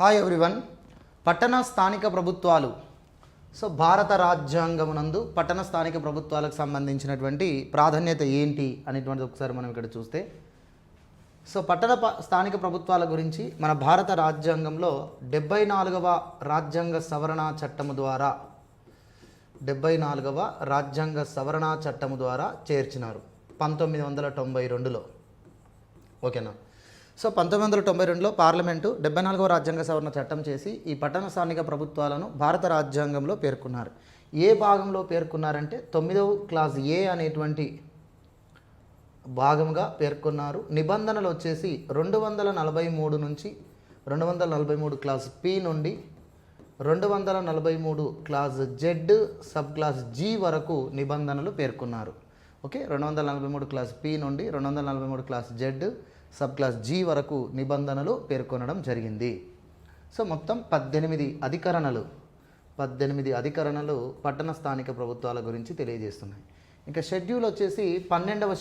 Hi everyone. పట్టణ స్థానిక ప్రభుత్వాలు. సో భారత రాజ్యాంగమునందు పట్టణ స్థానిక ప్రభుత్వాలకు సంబంధించినటువంటి ప్రాధాన్యత ఏంటి అనేటువంటిది ఒకసారి మనం ఇక్కడ చూస్తే, సో స్థానిక ప్రభుత్వాల గురించి మన భారత రాజ్యాంగంలో 74వ రాజ్యాంగ సవరణ చట్టము ద్వారా 74వ రాజ్యాంగ సవరణ చట్టము ద్వారా చేర్చినారు 1992లో. ఓకేనా? సో 1992లో పార్లమెంటు 74వ రాజ్యాంగ సవరణ చట్టం చేసి ఈ పట్టణ స్థానిక ప్రభుత్వాలను భారత రాజ్యాంగంలో పేర్కొన్నారు. ఏ భాగంలో పేర్కొన్నారంటే 9వ క్లాస్ ఏ అనేటువంటి భాగంగా పేర్కొన్నారు. నిబంధనలు వచ్చేసి 243 నుంచి 243 క్లాస్ పి నుండి 243 class Z sub class G వరకు నిబంధనలు పేర్కొన్నారు. ఓకే, 243 క్లాస్ పి నుండి 243 class Z sub class G వరకు నిబంధనలు పేర్కొనడం జరిగింది. సో మొత్తం 18 అధికరణలు పట్టణ స్థానిక ప్రభుత్వాల గురించి తెలియజేస్తున్నాయి. ఇంకా షెడ్యూల్ వచ్చేసి 12వ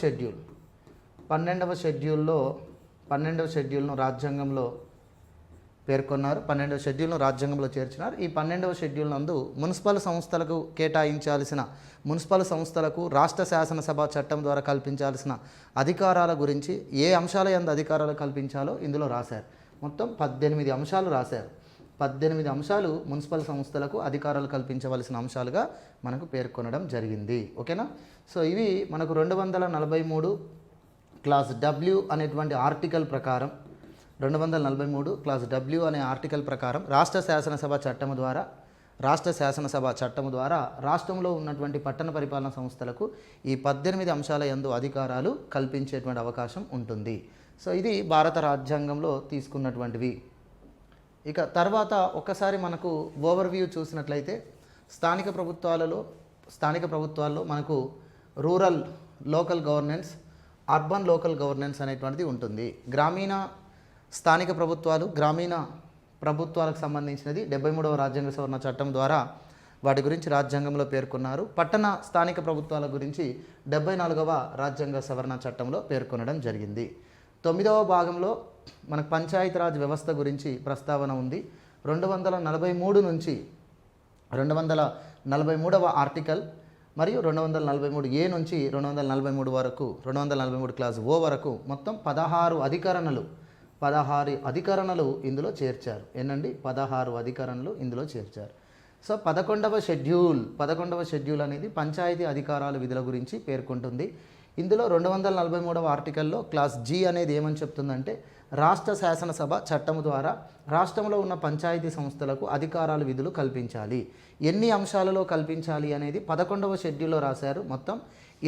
షెడ్యూల్ను రాజ్యాంగంలో పేర్కొన్నారు. 12వ షెడ్యూల్ను రాజ్యాంగంలో చేర్చినారు. ఈ 12వ షెడ్యూల్ నందు మున్సిపల్ సంస్థలకు కేటాయించాల్సిన మున్సిపల్ సంస్థలకు రాష్ట్ర శాసనసభ చట్టం ద్వారా కల్పించాల్సిన అధికారాల గురించి ఏ అంశాల యందు అధికారాలు కల్పించాలో ఇందులో రాశారు. మొత్తం 18 అంశాలు రాశారు. 18 అంశాలు మున్సిపల్ సంస్థలకు అధికారాలు కల్పించవలసిన అంశాలుగా మనకు పేర్కొనడం జరిగింది. ఓకేనా? సో ఇవి మనకు 243 క్లాస్ డబ్ల్యూ అనేటువంటి ఆర్టికల్ ప్రకారం 243 క్లాస్ డబ్ల్యూ అనే ఆర్టికల్ ప్రకారం రాష్ట్ర శాసనసభ చట్టము ద్వారా రాష్ట్రంలో ఉన్నటువంటి పట్టణ పరిపాలనా సంస్థలకు ఈ 18 అంశాల యందు అధికారాలు కల్పించేటువంటి అవకాశం ఉంటుంది. సో ఇది భారత రాజ్యాంగంలో తీసుకున్నటువంటివి. ఇక తర్వాత ఒక్కసారి మనకు ఓవర్వ్యూ చూసినట్లయితే స్థానిక ప్రభుత్వాల్లో మనకు rural local governance, urban local governance అనేటువంటిది ఉంటుంది. గ్రామీణ ప్రభుత్వాలకు సంబంధించినది 73వ రాజ్యాంగ సవరణ చట్టం ద్వారా వాటి గురించి రాజ్యాంగంలో పేర్కొన్నారు. పట్టణ స్థానిక ప్రభుత్వాల గురించి 74వ రాజ్యాంగ సవరణ చట్టంలో పేర్కొనడం జరిగింది. 9వ భాగంలో మనకు పంచాయతీరాజ్ వ్యవస్థ గురించి ప్రస్తావన ఉంది. 243 నుంచి 243వ ఆర్టికల్ మరియు 243 నుంచి 243 వరకు 243 క్లాస్ ఓ వరకు మొత్తం 16 అధికరణలు ఇందులో చేర్చారు. ఏంటండి? 16 అధికరణలు ఇందులో చేర్చారు. సో 11వ షెడ్యూల్ అనేది పంచాయతీ అధికారాల విధుల గురించి పేర్కొంటుంది. ఇందులో 243వ ఆర్టికల్లో క్లాస్ జి అనేది ఏమని చెప్తుందంటే, రాష్ట్ర శాసనసభ చట్టము ద్వారా రాష్ట్రంలో ఉన్న పంచాయతీ సంస్థలకు అధికారాల విధులు కల్పించాలి. ఎన్ని అంశాలలో కల్పించాలి అనేది 11వ షెడ్యూల్లో రాశారు. మొత్తం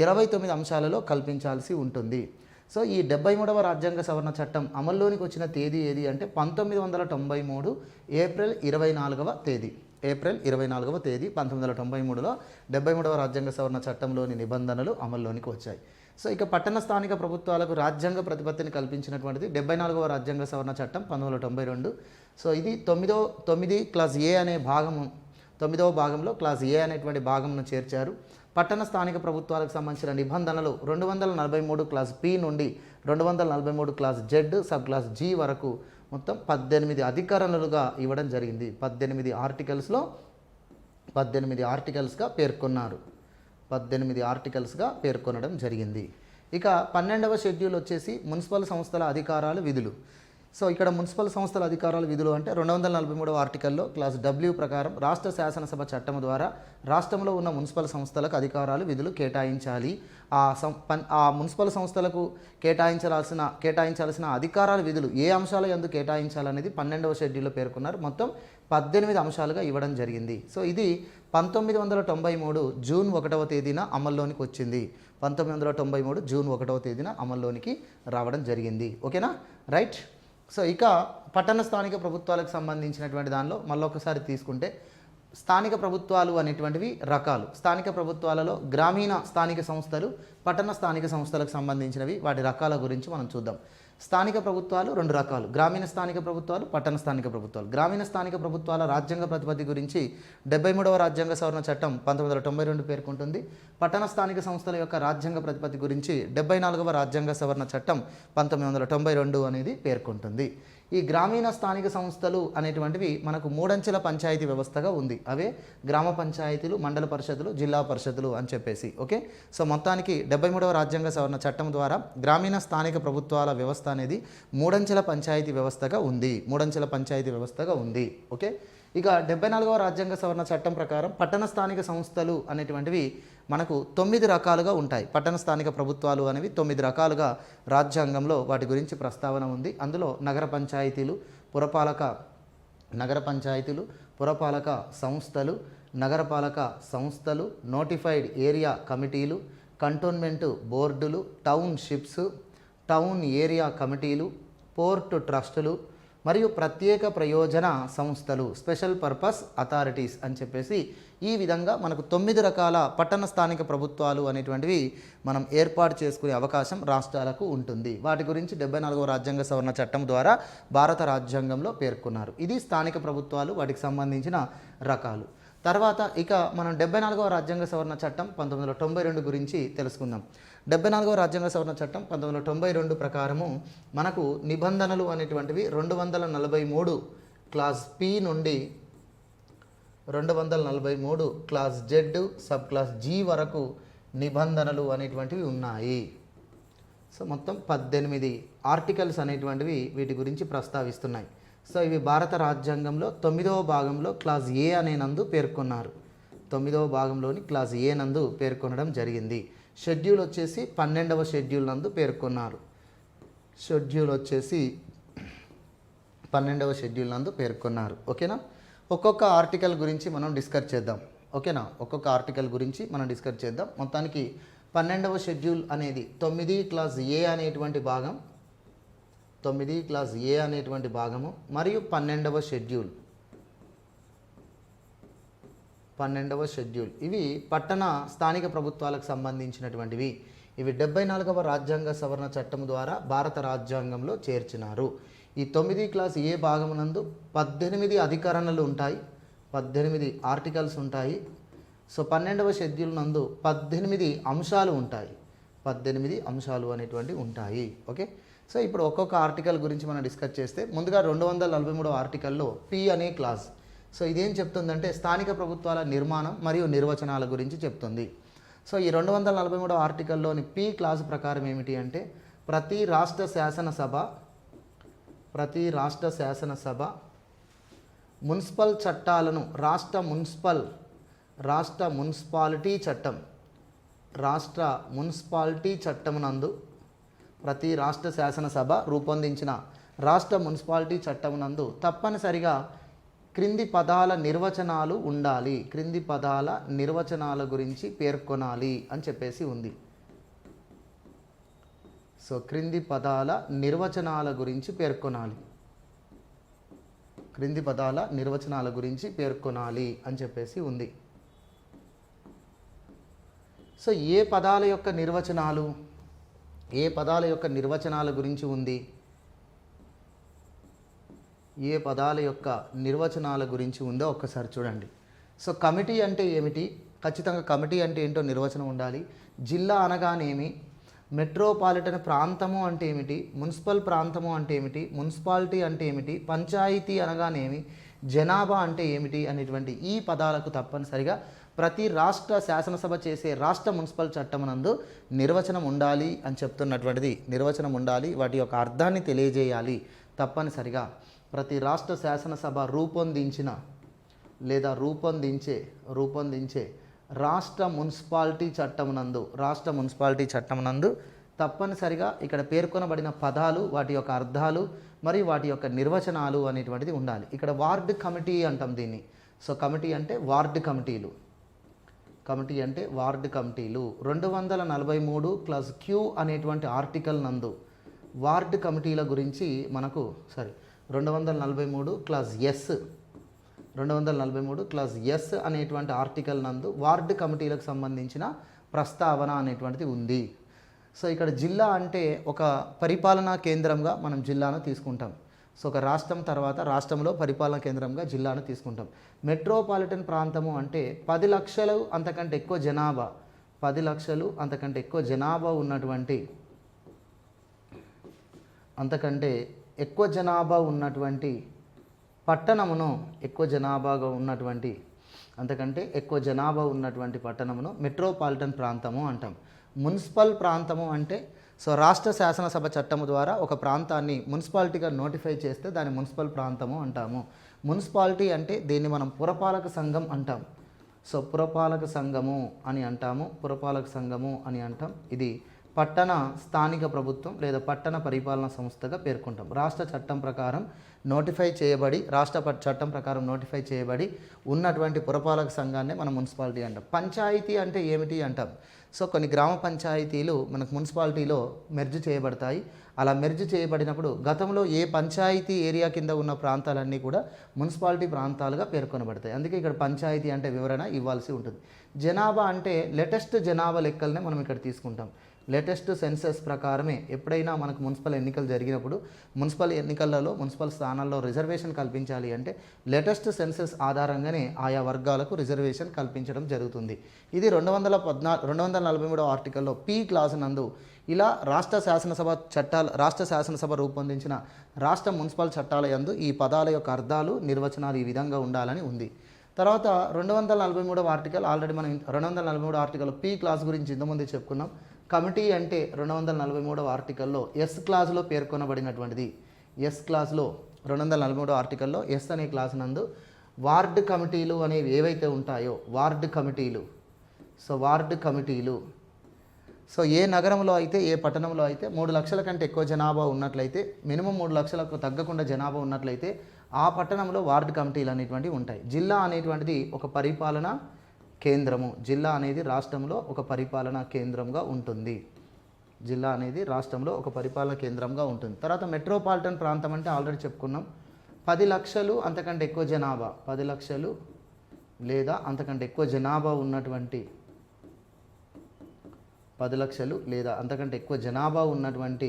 29 అంశాలలో కల్పించాల్సి ఉంటుంది. సో ఈ 73వ రాజ్యాంగ సవరణ చట్టం అమల్లోనికి వచ్చిన తేదీ ఏది అంటే 1993 ఏప్రిల్ 24వ తేదీ 1993లో 73వ రాజ్యాంగ సవరణ చట్టంలోని నిబంధనలు అమల్లోనికి వచ్చాయి. సో ఇక పట్టణ స్థానిక ప్రభుత్వాలకు రాజ్యాంగ ప్రతిపత్తిని కల్పించినటువంటిది 74వ రాజ్యాంగ సవరణ చట్టం 1992. సో ఇది 9 క్లాస్ ఏ అనే భాగము 9వ భాగంలో క్లాస్ ఏ అనేటువంటి భాగంను చేర్చారు. పట్టణ స్థానిక ప్రభుత్వాలకు సంబంధించిన నిబంధనలు 243 క్లాస్ పి నుండి 243 class Z sub class G వరకు మొత్తం 18 అధికరణలుగా ఇవ్వడం జరిగింది. 18 ఆర్టికల్స్గా పేర్కొన్నారు. 18 ఆర్టికల్స్గా పేర్కొనడం జరిగింది. ఇక 12వ షెడ్యూల్ వచ్చేసి మున్సిపల్ సంస్థల అధికారాలు విధులు. సో ఇక్కడ మున్సిపల్ సంస్థల అధికారాల విధులు అంటే 243వ ఆర్టికల్లో క్లాస్ డబ్ల్యూ ప్రకారం రాష్ట్ర శాసనసభ చట్టం ద్వారా రాష్ట్రంలో ఉన్న మున్సిపల్ సంస్థలకు అధికారాలు విధులు కేటాయించాలి. ఆ మున్సిపల్ సంస్థలకు కేటాయించాల్సిన అధికారాల విధులు ఏ అంశాల యందు కేటాయించాలనేది 12వ షెడ్యూల్లో పేర్కొన్నారు. మొత్తం 18 అంశాలుగా ఇవ్వడం జరిగింది. సో ఇది 1993 జూన్ 1వ తేదీన అమల్లోనికి వచ్చింది. 1993 జూన్ 1వ తేదీన అమల్లోనికి రావడం జరిగింది. ఓకేనా? రైట్. సో ఇక పట్టణ స్థానిక ప్రభుత్వాలకు సంబంధించినటువంటి దానిలో మళ్ళొకసారి తీసుకుంటే, స్థానిక ప్రభుత్వాలు అనేటువంటివి రకాలు. స్థానిక ప్రభుత్వాలలో గ్రామీణ స్థానిక సంస్థలు, పట్టణ స్థానిక సంస్థలకు సంబంధించినవి, వాటి రకాల గురించి మనం చూద్దాం. స్థానిక ప్రభుత్వాలు 2 రకాలు: గ్రామీణ స్థానిక ప్రభుత్వాలు, పట్టణ స్థానిక ప్రభుత్వాలు. గ్రామీణ స్థానిక ప్రభుత్వాల రాజ్యాంగ ప్రతిపత్తి గురించి 73వ రాజ్యాంగ సవరణ చట్టం 1992 పేర్కొంటుంది. పట్టణ స్థానిక సంస్థల యొక్క రాజ్యాంగ ప్రతిపత్తి గురించి 74వ రాజ్యాంగ సవరణ చట్టం 1992 అనేది పేర్కొంటుంది. ఈ గ్రామీణ స్థానిక సంస్థలు అనేటువంటివి మనకు మూడంచెల పంచాయతీ వ్యవస్థగా ఉంది. అవే గ్రామ పంచాయతీలు, మండల పరిషత్తులు, జిల్లా పరిషత్తులు అని చెప్పేసి. ఓకే, సో మొత్తానికి 73వ రాజ్యాంగ సవరణ చట్టం ద్వారా గ్రామీణ స్థానిక ప్రభుత్వాల వ్యవస్థ అనేది మూడంచెల పంచాయతీ వ్యవస్థగా ఉంది. మూడంచెల పంచాయతీ వ్యవస్థగా ఉంది. ఓకే, ఇక 74వ రాజ్యాంగ సవరణ చట్టం ప్రకారం పట్టణ స్థానిక సంస్థలు అనేటువంటివి మనకు 9 రకాలుగా ఉంటాయి. పట్టణ స్థానిక ప్రభుత్వాలు అనేవి 9 రకాలుగా రాజ్యాంగంలో వాటి గురించి ప్రస్తావన ఉంది. అందులో నగర పంచాయతీలు, పురపాలక సంస్థలు, నగరపాలక సంస్థలు, నోటిఫైడ్ ఏరియా కమిటీలు, కంటోన్మెంట్ బోర్డులు, టౌన్షిప్స్, టౌన్ ఏరియా కమిటీలు, పోర్టు ట్రస్టులు మరియు ప్రత్యేక ప్రయోజన సంస్థలు, స్పెషల్ పర్పస్ అథారిటీస్ అని చెప్పేసి ఈ విధంగా మనకు 9 రకాల పట్టణ స్థానిక ప్రభుత్వాలు అనేటువంటివి మనం ఏర్పాటు చేసుకునే అవకాశం రాష్ట్రాలకు ఉంటుంది. వాటి గురించి 74వ రాజ్యాంగ సవరణ చట్టం ద్వారా భారత రాజ్యాంగంలో పేర్కొన్నారు. ఇది స్థానిక ప్రభుత్వాలు, వాటికి సంబంధించిన రకాలు. తర్వాత ఇక మనం 74వ రాజ్యాంగ సవరణ చట్టం 1992 గురించి తెలుసుకుందాం. 74వ రాజ్యాంగ సవరణ చట్టం 1992 ప్రకారము మనకు నిబంధనలు అనేటువంటివి 243 క్లాస్ పి నుండి 243 class Z sub class G వరకు నిబంధనలు అనేటువంటివి ఉన్నాయి. సో మొత్తం 18 ఆర్టికల్స్ అనేటువంటివి వీటి గురించి ప్రస్తావిస్తున్నాయి. సో ఇవి భారత రాజ్యాంగంలో 9వ భాగంలో క్లాస్ ఏ అనే నందు పేర్కొన్నారు. 9వ భాగంలోని క్లాస్ ఏ నందు పేర్కొనడం జరిగింది. షెడ్యూల్ వచ్చేసి 12వ షెడ్యూల్ నందు పేర్కొన్నారు. షెడ్యూల్ వచ్చేసి 12వ షెడ్యూల్ నందు పేర్కొన్నారు. ఓకేనా, ఒక్కొక్క ఆర్టికల్ గురించి మనం డిస్కస్ చేద్దాం. ఓకేనా, ఒక్కొక్క ఆర్టికల్ గురించి మనం డిస్కస్ చేద్దాం. మొత్తానికి 12వ షెడ్యూల్ అనేది 9 క్లాస్ ఏ అనేటువంటి భాగం, 9 క్లాస్ ఏ అనేటువంటి భాగము మరియు 12వ షెడ్యూల్ ఇవి పట్టణ స్థానిక ప్రభుత్వాలకు సంబంధించినటువంటివి. ఇవి 74వ రాజ్యాంగ సవరణ చట్టం ద్వారా భారత రాజ్యాంగంలో చేర్చినారు. ఈ 9 క్లాస్ ఏ భాగమునందు 18 అధికరణలు ఉంటాయి, 18 ఆర్టికల్స్ ఉంటాయి. సో 12వ షెడ్యూల్ నందు 18 అంశాలు ఉంటాయి, 18 అంశాలు అనేటువంటి ఉంటాయి. ఓకే, సో ఇప్పుడు ఒక్కొక్క ఆర్టికల్ గురించి మనం డిస్కస్ చేస్తే ముందుగా 243వ ఆర్టికల్లో పి అనే క్లాస్. సో ఇదేం చెప్తుందంటే స్థానిక ప్రభుత్వాల నిర్మాణం మరియు నిర్వచనాల గురించి చెప్తుంది. సో ఈ 243వ ఆర్టికల్లోని పి క్లాస్ ప్రకారం ఏమిటి అంటే ప్రతి రాష్ట్ర శాసనసభ మున్సిపల్ చట్టాలను రాష్ట్ర మున్సిపాలిటీ చట్టమునందు ప్రతి రాష్ట్ర శాసనసభ రూపొందించిన రాష్ట్ర మున్సిపాలిటీ చట్టమునందు తప్పనిసరిగా క్రింది పదాల నిర్వచనాలు ఉండాలి, క్రింది పదాల నిర్వచనాల గురించి పేర్కొనాలి అని చెప్పేసి ఉంది. సో క్రింది పదాల నిర్వచనాల గురించి పేర్కొనాలి, క్రింది పదాల నిర్వచనాల గురించి పేర్కొనాలి అని చెప్పేసి ఉంది. సో ఏ పదాల యొక్క నిర్వచనాల గురించి ఉంది, ఏ పదాల యొక్క నిర్వచనాల గురించి ఉందో ఒక్కసారి చూడండి. సో కమిటీ అంటే ఏమిటి, ఖచ్చితంగా కమిటీ అంటే ఏంటో నిర్వచనం ఉండాలి. జిల్లా అనగానేమి, మెట్రోపాలిటన్ ప్రాంతము అంటే ఏమిటి, మున్సిపల్ ప్రాంతము అంటే ఏమిటి, మున్సిపాలిటీ అంటే ఏమిటి, పంచాయతీ అనగానేమి, జనాభా అంటే ఏమిటి అనేటువంటి ఈ పదాలకు తప్పనిసరిగా ప్రతి రాష్ట్ర శాసనసభ చేసే రాష్ట్ర మున్సిపల్ చట్టమునందు నిర్వచనం ఉండాలి అని చెప్తున్నటువంటిది. నిర్వచనం ఉండాలి, వాటి యొక్క అర్థాన్ని తెలియజేయాలి. తప్పనిసరిగా ప్రతి రాష్ట్ర శాసనసభ రూపొందించే రాష్ట్ర మున్సిపాలిటీ చట్టమునందు తప్పనిసరిగా ఇక్కడ పేర్కొనబడిన పదాలు, వాటి యొక్క అర్థాలు మరియు వాటి యొక్క నిర్వచనాలు అనేటువంటిది ఉండాలి. ఇక్కడ వార్డ్ కమిటీ అంటాం దీన్ని. సో కమిటీ అంటే వార్డ్ కమిటీలు. 243 క్లాస్ క్యూ అనేటువంటి ఆర్టికల్ నందు వార్డ్ కమిటీల గురించి మనకు 243 క్లాస్ ఎస్ అనేటువంటి ఆర్టికల్ నందు వార్డ్ కమిటీలకు సంబంధించిన ప్రస్తావన అనేటువంటిది ఉంది. సో ఇక్కడ జిల్లా అంటే ఒక పరిపాలనా కేంద్రంగా మనం జిల్లాను తీసుకుంటాం. సో ఒక రాష్ట్రం తర్వాత రాష్ట్రంలో పరిపాలనా కేంద్రంగా జిల్లాను తీసుకుంటాం. మెట్రోపాలిటన్ ప్రాంతము అంటే 10 లక్షలు అంతకంటే ఎక్కువ జనాభా ఉన్నటువంటి ఎక్కువ జనాభా ఉన్నటువంటి పట్టణమును ఎక్కువ జనాభాగా ఉన్నటువంటి అంతకంటే ఎక్కువ జనాభా ఉన్నటువంటి పట్టణమును మెట్రోపాలిటన్ ప్రాంతము అంటాం. మున్సిపల్ ప్రాంతము అంటే రాష్ట్ర శాసనసభ చట్టము ద్వారా ఒక ప్రాంతాన్ని మున్సిపాలిటీగా నోటిఫై చేస్తే దాన్ని మున్సిపల్ ప్రాంతము అంటాము. మున్సిపాలిటీ అంటే దీన్ని మనం పురపాలక సంఘం అంటాం. పురపాలక సంఘము అని అంటాము. పురపాలక సంఘము అని అంటాం. ఇది పట్టణ స్థానిక ప్రభుత్వం లేదా పట్టణ పరిపాలనా సంస్థగా పేర్కొంటాం. రాష్ట్ర చట్టం ప్రకారం నోటిఫై చేయబడి ఉన్నటువంటి పురపాలక సంఘాన్ని మనం మున్సిపాలిటీ అంటాం. పంచాయతీ అంటే ఏమిటి అంటాం. కొన్ని గ్రామ పంచాయతీలు మనకు మున్సిపాలిటీలో మెర్జ్ చేయబడతాయి. అలా మెర్జ్ చేయబడినప్పుడు గతంలో ఏ పంచాయతీ ఏరియా కింద ఉన్న ప్రాంతాలన్నీ కూడా మున్సిపాలిటీ ప్రాంతాలుగా పేర్కొనబడతాయి. అందుకే ఇక్కడ పంచాయతీ అంటే వివరణ ఇవ్వాల్సి ఉంటుంది. జనాభా అంటే లేటెస్ట్ జనాభా లెక్కలనే మనం ఇక్కడ తీసుకుంటాం. లేటెస్ట్ సెన్సస్ ప్రకారమే ఎప్పుడైనా మనకు మున్సిపల్ ఎన్నికలు జరిగినప్పుడు మున్సిపల్ ఎన్నికలలో మున్సిపల్ స్థానాల్లో రిజర్వేషన్ కల్పించాలి అంటే లేటెస్ట్ సెన్సస్ ఆధారంగానే ఆయా వర్గాలకు రిజర్వేషన్ కల్పించడం జరుగుతుంది. ఇది 243వ ఆర్టికల్లో పి క్లాస్ నందు ఇలా రాష్ట్ర శాసనసభ రూపొందించిన రాష్ట్ర మున్సిపల్ చట్టాల యందు ఈ పదాల యొక్క అర్థాలు నిర్వచనాలు ఈ విధంగా ఉండాలని ఉంది. తర్వాత 243వ ఆర్టికల్ ఆల్రెడీ మనం 243వ ఆర్టికల్ పి క్లాస్ గురించి ఇంతకుముందే చెప్పుకున్నాం. కమిటీ అంటే 243వ ఆర్టికల్లో ఎస్ క్లాస్లో పేర్కొనబడినటువంటిది. ఎస్ క్లాస్లో 243వ ఆర్టికల్లో ఎస్ అనే క్లాస్ నందు వార్డ్ కమిటీలు అనేవి ఏవైతే ఉంటాయో వార్డ్ కమిటీలు ఏ నగరంలో అయితే ఏ పట్టణంలో అయితే 3 లక్షల కంటే ఎక్కువ జనాభా ఉన్నట్లయితే మినిమం 3 లక్షలకు తగ్గకుండా జనాభా ఉన్నట్లయితే ఆ పట్టణంలో వార్డ్ కమిటీలు అనేటువంటివి ఉంటాయి. జిల్లా అనేటువంటిది ఒక పరిపాలనా కేంద్రము. జిల్లా అనేది రాష్ట్రంలో ఒక పరిపాలనా కేంద్రంగా ఉంటుంది. తర్వాత మెట్రోపాలిటన్ ప్రాంతం అంటే ఆల్రెడీ చెప్పుకున్నాం. 10 లక్షలు అంతకంటే ఎక్కువ జనాభా 10 లక్షలు లేదా అంతకంటే ఎక్కువ జనాభా ఉన్నటువంటి 10 లక్షలు లేదా అంతకంటే ఎక్కువ జనాభా ఉన్నటువంటి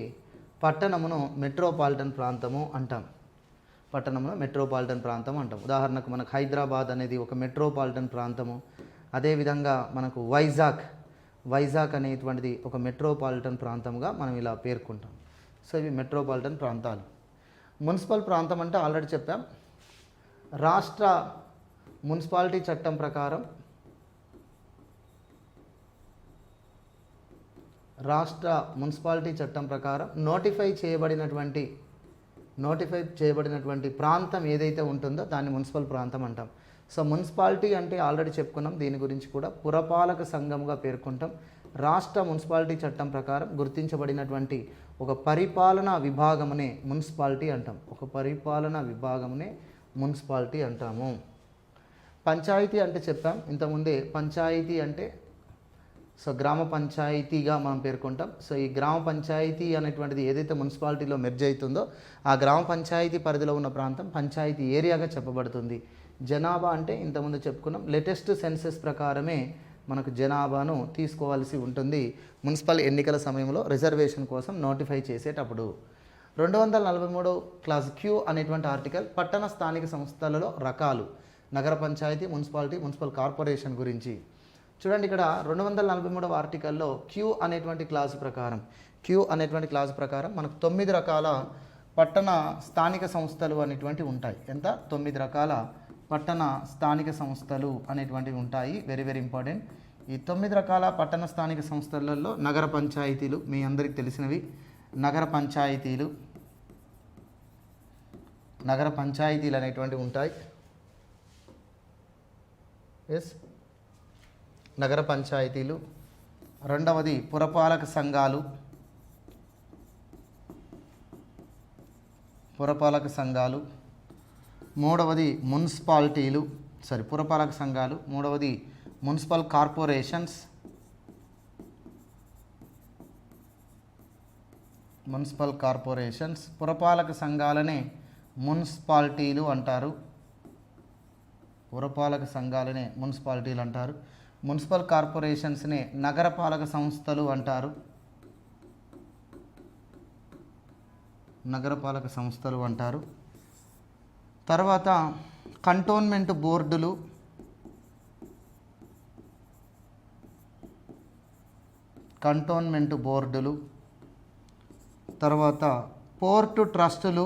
పట్టణమును మెట్రోపాలిటన్ ప్రాంతము అంటాం. ఉదాహరణకు మనకు హైదరాబాద్ అనేది ఒక మెట్రోపాలిటన్ ప్రాంతము. అదేవిధంగా మనకు వైజాగ్ అనేటువంటిది ఒక మెట్రోపాలిటన్ ప్రాంతంగా మనం ఇలా పేర్కొంటాం. ఇవి మెట్రోపాలిటన్ ప్రాంతాలు. మున్సిపల్ ప్రాంతం అంటే ఆల్రెడీ చెప్పాం. రాష్ట్ర మున్సిపాలిటీ చట్టం ప్రకారం నోటిఫై చేయబడినటువంటి ప్రాంతం ఏదైతే ఉంటుందో దాన్ని మున్సిపల్ ప్రాంతం అంటాం. మున్సిపాలిటీ అంటే ఆల్రెడీ చెప్పుకున్నాం. దీని గురించి కూడా పురపాలక సంఘంగా పేర్కొంటాం. రాష్ట్ర మున్సిపాలిటీ చట్టం ప్రకారం గుర్తించబడినటువంటి ఒక పరిపాలనా విభాగమునే మున్సిపాలిటీ అంటాము. పంచాయతీ అంటే చెప్పాం ఇంతకుముందే. పంచాయతీ అంటే గ్రామ పంచాయతీగా మనం పేర్కొంటాం. ఈ గ్రామ పంచాయతీ అనేటువంటిది ఏదైతే మున్సిపాలిటీలో మెర్జ్ అవుతుందో ఆ గ్రామ పంచాయతీ పరిధిలో ఉన్న ప్రాంతం పంచాయతీ ఏరియాగా చెప్పబడుతుంది. జనాభా అంటే ఇంతకుముందు చెప్పుకున్నాం. లేటెస్ట్ సెన్సస్ ప్రకారమే మనకు జనాభాను తీసుకోవాల్సి ఉంటుంది మున్సిపల్ ఎన్నికల సమయంలో రిజర్వేషన్ కోసం నోటిఫై చేసేటప్పుడు. 243 క్లాస్ క్యూ అనేటువంటి ఆర్టికల్ పట్టణ స్థానిక సంస్థలలో రకాలు, నగర పంచాయతీ, మున్సిపాలిటీ, మున్సిపల్ కార్పొరేషన్ గురించి. చూడండి ఇక్కడ 243వ ఆర్టికల్లో క్యూ అనేటువంటి క్లాస్ ప్రకారం మనకు 9 రకాల పట్టణ స్థానిక సంస్థలు అనేటువంటివి ఉంటాయి. 9 రకాల పట్టణ స్థానిక సంస్థలు అనేటువంటివి ఉంటాయి. Very very important. ఈ 9 రకాల పట్టణ స్థానిక సంస్థలలో నగర పంచాయతీలు మీ అందరికీ తెలిసినవి. నగర పంచాయతీలు అనేటువంటివి ఉంటాయి. నగర పంచాయతీలు. రెండవది పురపాలక సంఘాలు. మూడవది పురపాలక సంఘాలు. మూడవది మున్సిపల్ కార్పొరేషన్స్. పురపాలక సంఘాలనే మున్సిపాలిటీలు అంటారు. మున్సిపల్ కార్పొరేషన్స్నే నగరపాలక సంస్థలు అంటారు. తర్వాత కంటోన్మెంట్ బోర్డులు, తర్వాత పోర్టు ట్రస్టులు,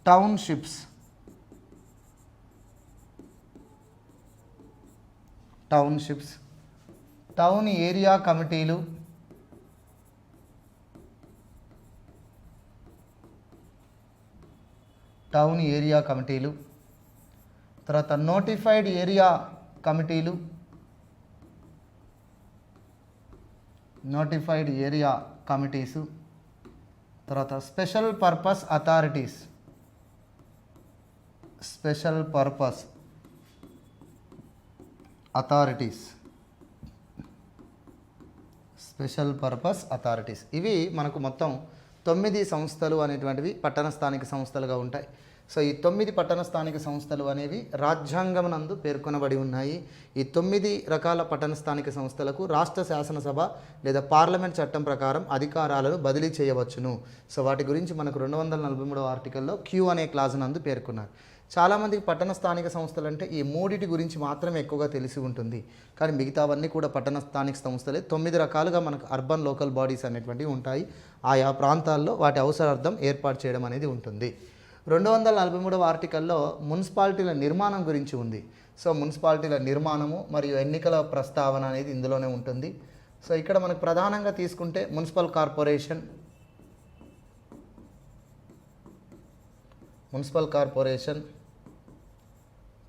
టౌన్షిప్స్, టౌన్ ఏరియా కమిటీలు, తర్వాత నోటిఫైడ్ ఏరియా కమిటీలు, తర్వాత స్పెషల్ పర్పస్ అథారిటీస్, ఇవి మనకు మొత్తం 9 సంస్థలు అనేటువంటివి పట్టణ స్థానిక సంస్థలుగా ఉంటాయి. సో ఈ 9 పట్టణ స్థానిక సంస్థలు అనేవి రాజ్యాంగమునందు పేర్కొనబడి ఉన్నాయి. ఈ 9 రకాల పట్టణ స్థానిక సంస్థలకు రాష్ట్ర శాసనసభ లేదా పార్లమెంట్ చట్టం ప్రకారం అధికారాలను బదిలీ చేయవచ్చును. సో వాటి గురించి మనకు 243వ ఆర్టికల్లో క్యూ అనే క్లాజ్ నందు పేర్కొన్నారు. చాలామందికి పట్టణ స్థానిక సంస్థలు అంటే ఈ మూడిటి గురించి మాత్రమే ఎక్కువగా తెలిసి ఉంటుంది. కానీ మిగతావన్నీ కూడా పట్టణ స్థానిక సంస్థలే. 9 రకాలుగా మనకు అర్బన్ లోకల్ బాడీస్ అనేటువంటివి ఉంటాయి. ఆయా ప్రాంతాల్లో వాటి అవసరార్థం ఏర్పాటు చేయడం అనేది ఉంటుంది. 243వ ఆర్టికల్లో మున్సిపాలిటీల నిర్మాణం గురించి ఉంది. సో మున్సిపాలిటీల నిర్మాణము మరియు ఎన్నికల ప్రస్తావన అనేది ఇందులోనే ఉంటుంది. సో ఇక్కడ మనకు ప్రధానంగా తీసుకుంటే మున్సిపల్ కార్పొరేషన్,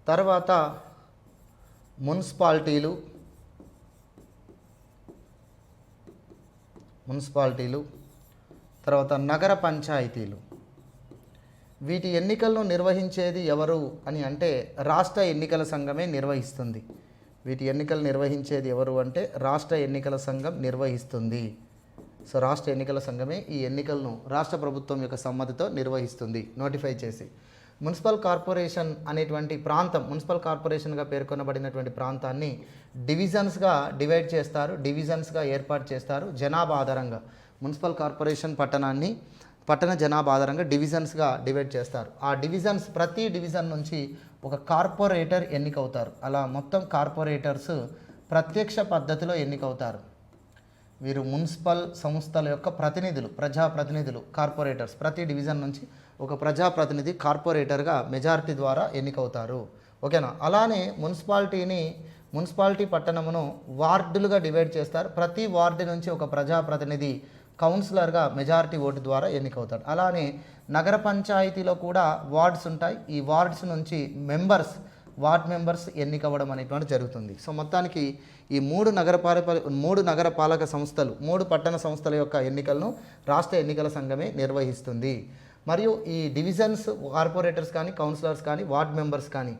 తర్వాత మున్సిపాలిటీలు, తర్వాత నగర పంచాయతీలు. వీటి ఎన్నికలను నిర్వహించేది ఎవరు అని అంటే రాష్ట్ర ఎన్నికల సంఘమే నిర్వహిస్తుంది. వీటి ఎన్నికలు నిర్వహించేది ఎవరు అంటే రాష్ట్ర ఎన్నికల సంఘం నిర్వహిస్తుంది. సో రాష్ట్ర ఎన్నికల సంఘమే ఈ ఎన్నికలను రాష్ట్ర ప్రభుత్వం యొక్క సమ్మతితో నిర్వహిస్తుంది, నోటిఫై చేసి. మున్సిపల్ కార్పొరేషన్ అనేటువంటి ప్రాంతం, మున్సిపల్ కార్పొరేషన్గా పేర్కొనబడినటువంటి ప్రాంతాన్ని డివిజన్స్గా డివైడ్ చేస్తారు, డివిజన్స్గా ఏర్పాటు చేస్తారు జనాభా ఆధారంగా. మున్సిపల్ కార్పొరేషన్ పట్టణ జనాభా ఆధారంగా డివిజన్స్గా డివైడ్ చేస్తారు. ఆ డివిజన్స్, ప్రతి డివిజన్ నుంచి ఒక కార్పొరేటర్ ఎన్నికవుతారు. అలా మొత్తం కార్పొరేటర్స్ ప్రత్యక్ష పద్ధతిలో ఎన్నికవుతారు. వీరు మున్సిపల్ సంస్థల యొక్క ప్రతినిధులు, ప్రజాప్రతినిధులు, కార్పొరేటర్స్. ప్రతి డివిజన్ నుంచి ఒక ప్రజాప్రతినిధి కార్పొరేటర్గా మెజారిటీ ద్వారా ఎన్నికవుతారు. ఓకేనా? అలానే మున్సిపాలిటీ పట్టణమును వార్డులుగా డివైడ్ చేస్తారు. ప్రతి వార్డు నుంచి ఒక ప్రజాప్రతినిధి కౌన్సిలర్గా మెజారిటీ ఓటు ద్వారా ఎన్నికవుతాడు. అలానే నగర పంచాయతీలో కూడా వార్డ్స్ ఉంటాయి. ఈ వార్డ్స్ నుంచి వార్డ్ మెంబర్స్ ఎన్నికవ్వడం అనేటువంటి జరుగుతుంది. సో మొత్తానికి ఈ మూడు నగరపాలక సంస్థలు, 3 పట్టణ సంస్థల యొక్క ఎన్నికలను రాష్ట్ర ఎన్నికల సంఘమే నిర్వహిస్తుంది. మరియు ఈ డివిజన్స్ కార్పొరేటర్స్ కానీ, కౌన్సిలర్స్ కానీ, వార్డ్ మెంబర్స్ కానీ,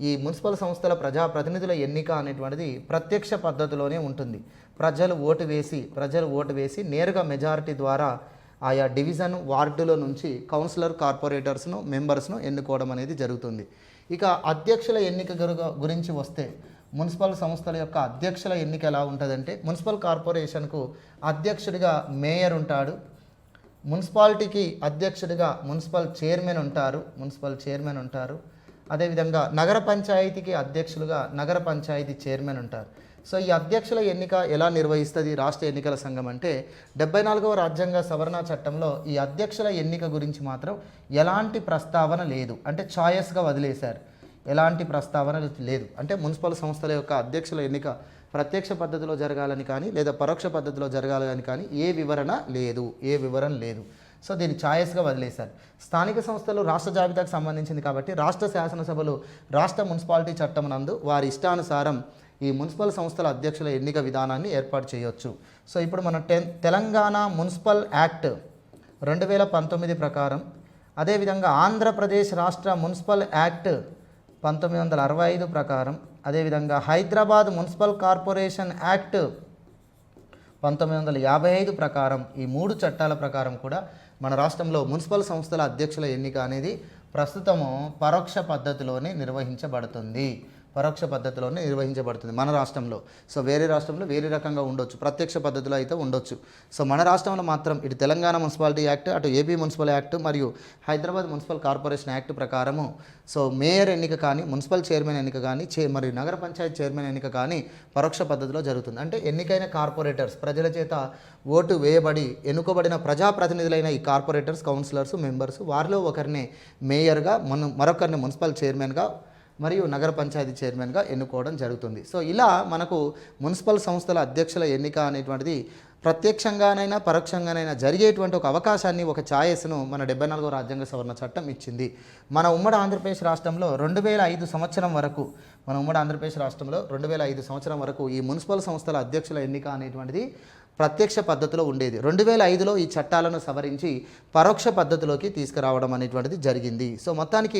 ఈ మున్సిపల్ సంస్థల ప్రజాప్రతినిధుల ఎన్నిక అనేటువంటిది ప్రత్యక్ష పద్ధతిలోనే ఉంటుంది. ప్రజలు ఓటు వేసి నేరుగా మెజారిటీ ద్వారా ఆయా డివిజన్, వార్డులో నుంచి కౌన్సిలర్, కార్పొరేటర్స్ను, మెంబర్స్ను ఎన్నుకోవడం అనేది జరుగుతుంది. ఇక అధ్యక్షుల ఎన్నిక గురించి వస్తే, మున్సిపల్ సంస్థల యొక్క అధ్యక్షుల ఎన్నిక ఎలా ఉంటుందంటే, మున్సిపల్ కార్పొరేషన్కు అధ్యక్షుడిగా మేయర్ ఉంటాడు. మున్సిపాలిటీకి అధ్యక్షుడిగా మున్సిపల్ చైర్మన్ ఉంటారు. అదేవిధంగా నగర పంచాయతీకి అధ్యక్షులుగా నగర పంచాయతీ చైర్మన్ ఉంటారు. సో ఈ అధ్యక్షుల ఎన్నిక ఎలా నిర్వహిస్తుంది రాష్ట్ర ఎన్నికల సంఘం అంటే, 74వ రాజ్యాంగ సవరణ చట్టంలో ఈ అధ్యక్షుల ఎన్నిక గురించి మాత్రం ఎలాంటి ప్రస్తావన లేదు. అంటే ఛాయస్గా వదిలేశారు, ఎలాంటి ప్రస్తావన లేదు. అంటే మున్సిపల్ సంస్థల యొక్క అధ్యక్షుల ఎన్నిక ప్రత్యక్ష పద్ధతిలో జరగాలని కానీ, లేదా పరోక్ష పద్ధతిలో జరగాలని కానీ ఏ వివరణ లేదు. సో దీన్ని ఛాయస్గా వదిలేశారు. స్థానిక సంస్థలు రాష్ట్ర జాబితాకు సంబంధించింది కాబట్టి రాష్ట్ర శాసనసభలు రాష్ట్ర మున్సిపాలిటీ చట్టం నందు వారి ఇష్టానుసారం ఈ మున్సిపల్ సంస్థల అధ్యక్షుల ఎన్నిక విధానాన్ని ఏర్పాటు చేయవచ్చు. సో ఇప్పుడు మన తెలంగాణ మున్సిపల్ యాక్ట్ 2019 ప్రకారం, అదేవిధంగా ఆంధ్రప్రదేశ్ రాష్ట్ర మున్సిపల్ యాక్ట్ 1965 ప్రకారం, అదేవిధంగా హైదరాబాద్ మున్సిపల్ కార్పొరేషన్ యాక్ట్ 1955 ప్రకారం, ఈ 3 చట్టాల ప్రకారం కూడా మన రాష్ట్రంలో మున్సిపల్ సంస్థల అధ్యక్షుల ఎన్నిక అనేది ప్రస్తుతము పరోక్ష పద్ధతిలోనే నిర్వహించబడుతుంది. పరోక్ష పద్ధతిలోనే నిర్వహించబడుతుంది మన రాష్ట్రంలో. సో వేరే రాష్ట్రంలో వేరే రకంగా ఉండొచ్చు, ప్రత్యక్ష పద్ధతిలో అయితే ఉండొచ్చు. సో మన రాష్ట్రంలో మాత్రం ఇటు తెలంగాణ మున్సిపాలిటీ యాక్ట్, అటు ఏపీ మున్సిపల్ యాక్ట్ మరియు హైదరాబాద్ మున్సిపల్ కార్పొరేషన్ యాక్ట్ ప్రకారము సో మేయర్ ఎన్నిక కానీ, మున్సిపల్ చైర్మన్ ఎన్నిక కానీ, మరియు నగర పంచాయతీ చైర్మన్ ఎన్నిక కానీ పరోక్ష పద్ధతిలో జరుగుతుంది. అంటే ఎన్నికైన కార్పొరేటర్స్, ప్రజల చేత ఓటు వేయబడి ఎన్నుకోబడిన ప్రజాప్రతినిధులైన ఈ కార్పొరేటర్స్, కౌన్సిలర్స్, మెంబర్స్, వారిలో ఒకరిని మేయర్గా, మరొకరిని మున్సిపల్ చైర్మన్గా మరియు నగర పంచాయతీ చైర్మన్గా ఎన్నుకోవడం జరుగుతుంది. సో ఇలా మనకు మున్సిపల్ సంస్థల అధ్యక్షుల ఎన్నిక అనేటువంటిది ప్రత్యక్షంగానైనా పరోక్షంగానైనా జరిగేటువంటి ఒక అవకాశాన్ని, ఒక ఛాయస్ను మన 74వ రాజ్యాంగ సవరణ చట్టం ఇచ్చింది. మన ఉమ్మడి ఆంధ్రప్రదేశ్ రాష్ట్రంలో 2005 సంవత్సరం వరకు, ఈ మున్సిపల్ సంస్థల అధ్యక్షుల ఎన్నిక అనేటువంటిది ప్రత్యక్ష పద్ధతిలో ఉండేది. 2005లో ఈ చట్టాలను సవరించి పరోక్ష పద్ధతిలోకి తీసుకురావడం అనేటువంటిది జరిగింది. సో మొత్తానికి